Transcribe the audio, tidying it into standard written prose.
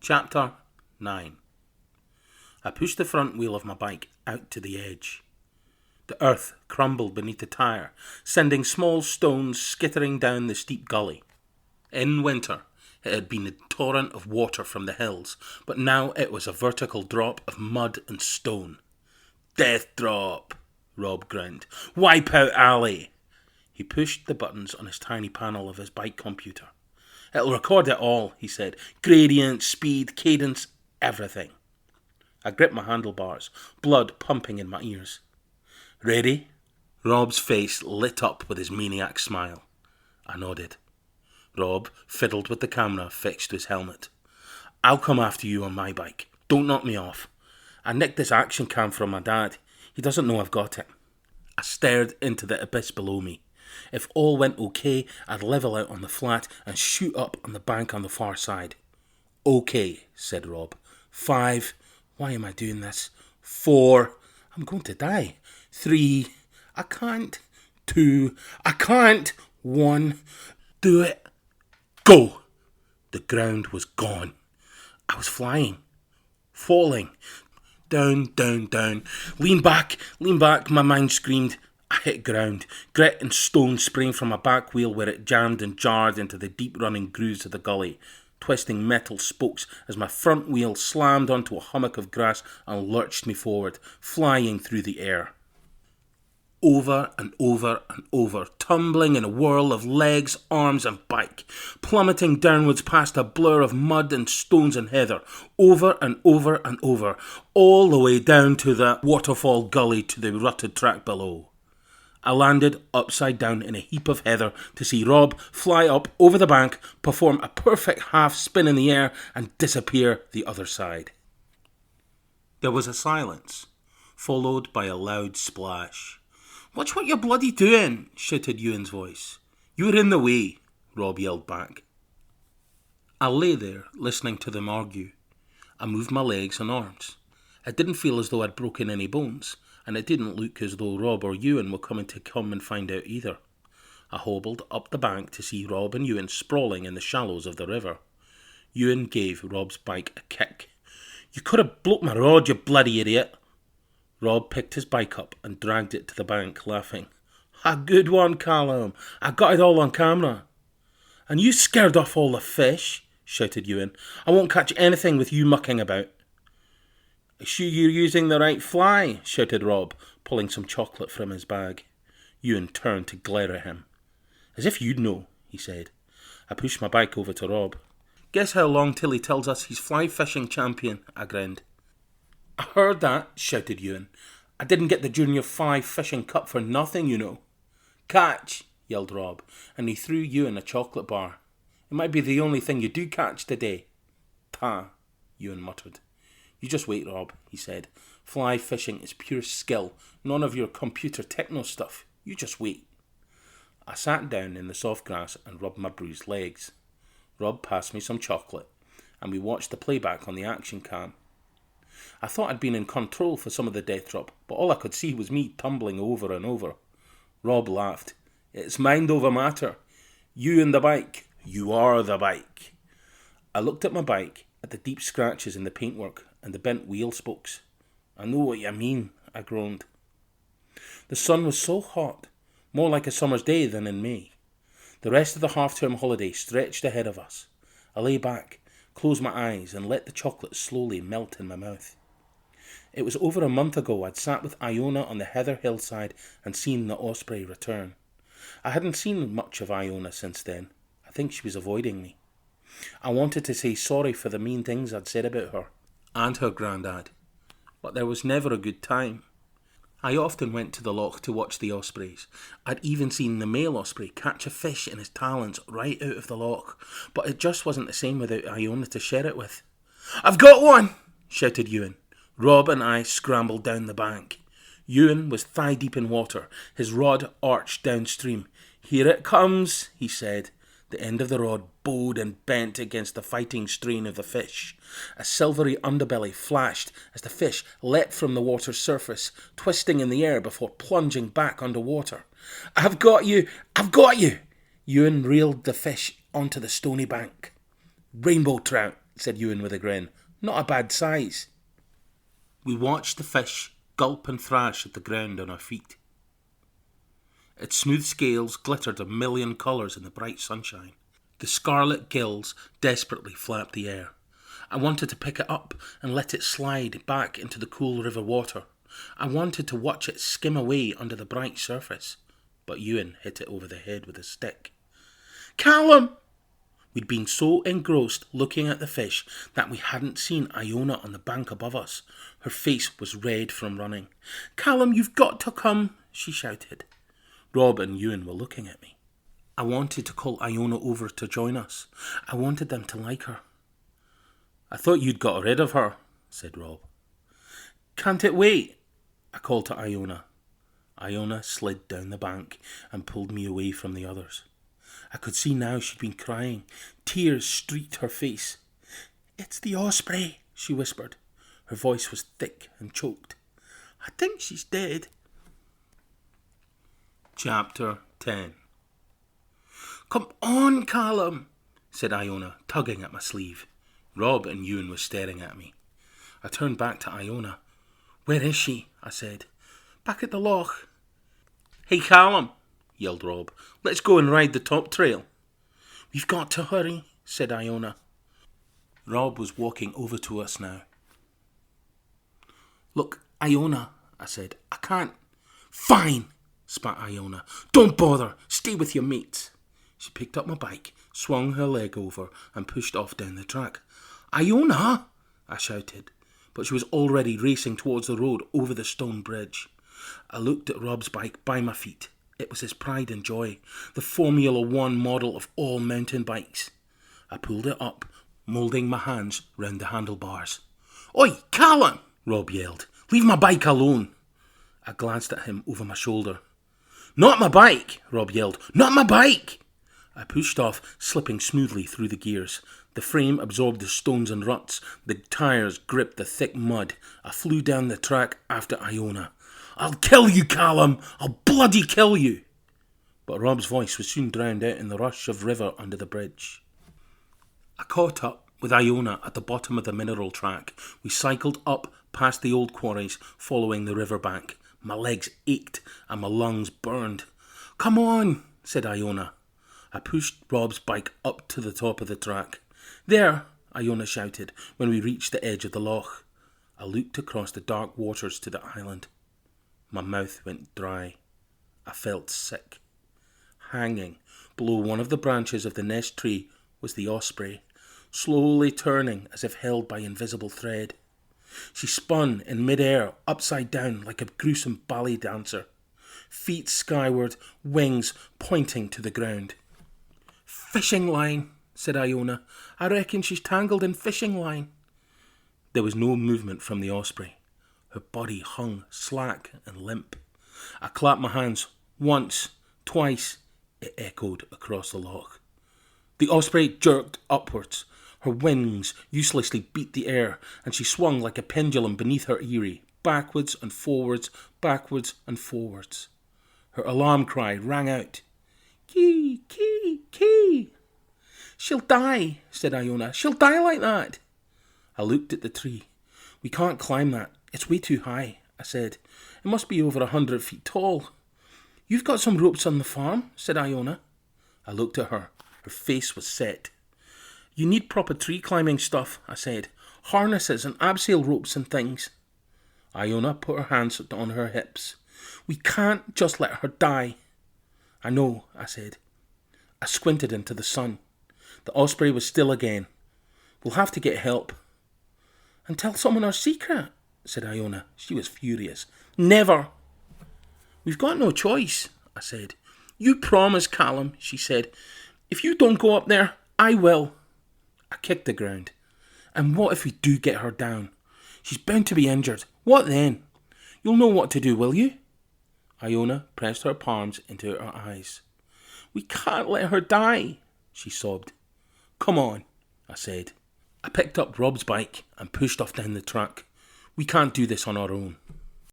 Chapter 9. I pushed the front wheel of my bike out to the edge. The earth crumbled beneath the tyre, sending small stones skittering down the steep gully. In winter, it had been a torrent of water from the hills, but now it was a vertical drop of mud and stone. "Death drop," Rob groaned. "Wipe out alley." He pushed the buttons on his tiny panel of his bike computer. "It'll record it all," he said. "Gradient, speed, cadence, everything." I gripped my handlebars, blood pumping in my ears. "Ready?" Rob's face lit up with his maniac smile. I nodded. Rob fiddled with the camera fixed to his helmet. "I'll come after you on my bike. Don't knock me off. I nicked this action cam from my dad. He doesn't know I've got it." I stared into the abyss below me. If all went okay, I'd level out on the flat and shoot up on the bank on the far side. "Okay," said Rob. 5. Why am I doing this? 4. I'm going to die. 3. I can't. 2. I can't. 1. Do it. Go! The ground was gone. I was flying. Falling. Down, down, down. Lean back, my mind screamed. I hit ground, grit and stone spraying from my back wheel where it jammed and jarred into the deep running grooves of the gully, twisting metal spokes as my front wheel slammed onto a hummock of grass and lurched me forward, flying through the air. Over and over and over, tumbling in a whirl of legs, arms and bike, plummeting downwards past a blur of mud and stones and heather, over and over and over, all the way down to the waterfall gully to the rutted track below. I landed upside down in a heap of heather to see Rob fly up over the bank, perform a perfect half spin in the air and disappear the other side. There was a silence, followed by a loud splash. "Watch what you're bloody doing," shouted Ewan's voice. "You're in the way," Rob yelled back. I lay there, listening to them argue. I moved my legs and arms. It didn't feel as though I'd broken any bones, and it didn't look as though Rob or Ewan were coming to come and find out either. I hobbled up the bank to see Rob and Ewan sprawling in the shallows of the river. Ewan gave Rob's bike a kick. "You could have broke my rod, you bloody idiot." Rob picked his bike up and dragged it to the bank, laughing. "A good one, Callum. I got it all on camera." "And you scared off all the fish," shouted Ewan. "I won't catch anything with you mucking about." "Sure you're using the right fly," shouted Rob, pulling some chocolate from his bag. Ewan turned to glare at him. "As if you'd know," he said. I pushed my bike over to Rob. "Guess how long till he tells us he's fly fishing champion," I grinned. "I heard that," shouted Ewan. "I didn't get the Junior 5 fishing cup for nothing, you know." "Catch," yelled Rob, and he threw Ewan a chocolate bar. "It might be the only thing you do catch today." "Ta," Ewan muttered. "You just wait, Rob," he said. "Fly fishing is pure skill, none of your computer techno stuff. You just wait." I sat down in the soft grass and rubbed my bruised legs. Rob passed me some chocolate, and we watched the playback on the action cam. I thought I'd been in control for some of the death drop, but all I could see was me tumbling over and over. Rob laughed. "It's mind over matter. You and the bike. You are the bike." I looked at my bike, at the deep scratches in the paintwork and the bent wheel spokes. "I know what you mean," I groaned. The sun was so hot, more like a summer's day than in May. The rest of the half-term holiday stretched ahead of us. I lay back, closed my eyes and let the chocolate slowly melt in my mouth. It was over a month ago I'd sat with Iona on the heather hillside and seen the osprey return. I hadn't seen much of Iona since then. I think she was avoiding me. I wanted to say sorry for the mean things I'd said about her and her grandad, but there was never a good time. I often went to the loch to watch the ospreys. I'd even seen the male osprey catch a fish in his talons right out of the loch, but it just wasn't the same without Iona to share it with. "I've got one!" shouted Ewan. Rob and I scrambled down the bank. Ewan was thigh-deep in water, his rod arched downstream. "Here it comes," he said. The end of the rod bowed and bent against the fighting strain of the fish. A silvery underbelly flashed as the fish leapt from the water's surface, twisting in the air before plunging back underwater. "I've got you! I've got you!" Ewan reeled the fish onto the stony bank. "Rainbow trout," said Ewan with a grin. Not a bad size. We watched the fish gulp and thrash at the ground on our feet. Its smooth scales glittered a million colours in the bright sunshine. The scarlet gills desperately flapped the air. I wanted to pick it up and let it slide back into the cool river water. I wanted to watch it skim away under the bright surface. But Ewan hit it over the head with a stick. Callum! We'd been so engrossed looking at the fish that we hadn't seen Iona on the bank above us. Her face was red from running. Callum, you've got to come, she shouted. Rob and Ewan were looking at me. I wanted to call Iona over to join us. I wanted them to like her. I thought you'd got rid of her, said Rob. Can't it wait? I called to Iona. Iona slid down the bank and pulled me away from the others. I could see now she'd been crying. Tears streaked her face. It's the osprey, she whispered. Her voice was thick and choked. I think she's dead. Chapter 10. Come on, Callum, said Iona, tugging at my sleeve. Rob and Ewan were staring at me. I turned back to Iona. Where is she? I said. Back at the loch. Hey, Callum, yelled Rob. Let's go and ride the top trail. We've got to hurry, said Iona. Rob was walking over to us now. Look, Iona, I said. I can't. Fine, spat Iona. Don't bother. Stay with your mates. She picked up my bike, swung her leg over and pushed off down the track. Iona! I shouted, but she was already racing towards the road over the stone bridge. I looked at Rob's bike by my feet. It was his pride and joy, the Formula One model of all mountain bikes. I pulled it up, moulding my hands round the handlebars. Oi, Callum! Rob yelled. Leave my bike alone. I glanced at him over my shoulder. Not my bike! Rob yelled. Not my bike! I pushed off, slipping smoothly through the gears. The frame absorbed the stones and ruts. The tyres gripped the thick mud. I flew down the track after Iona. I'll kill you, Callum! I'll bloody kill you! But Rob's voice was soon drowned out in the rush of river under the bridge. I caught up with Iona at the bottom of the mineral track. We cycled up past the old quarries, following the river bank. My legs ached and my lungs burned. Come on, said Iona. I pushed Rob's bike up to the top of the track. There, Iona shouted when we reached the edge of the loch. I looked across the dark waters to the island. My mouth went dry. I felt sick. Hanging below one of the branches of the nest tree was the osprey, slowly turning as if held by invisible thread. She spun in mid-air, upside down like a gruesome ballet dancer. Feet skyward, wings pointing to the ground. Fishing line, said Iona. I reckon she's tangled in fishing line. There was no movement from the osprey. Her body hung slack and limp. I clapped my hands. Once, twice, it echoed across the loch. The osprey jerked upwards. Her wings uselessly beat the air, and she swung like a pendulum beneath her eyrie, backwards and forwards, backwards and forwards. Her alarm cry rang out. Kee, kee, kee. She'll die, said Iona. She'll die like that. I looked at the tree. We can't climb that. It's way too high, I said. It must be over 100 feet tall. You've got some ropes on the farm, said Iona. I looked at her. Her face was set. You need proper tree climbing stuff, I said. Harnesses and abseil ropes and things. Iona put her hands on her hips. We can't just let her die. I know, I said. I squinted into the sun. The osprey was still again. We'll have to get help. And tell someone our secret, said Iona. She was furious. Never. We've got no choice, I said. You promise, Callum, she said. If you don't go up there, I will. I kicked the ground. And what if we do get her down? She's bound to be injured. What then? You'll know what to do, will you? Iona pressed her palms into her eyes. We can't let her die, she sobbed. Come on, I said. I picked up Rob's bike and pushed off down the track. We can't do this on our own.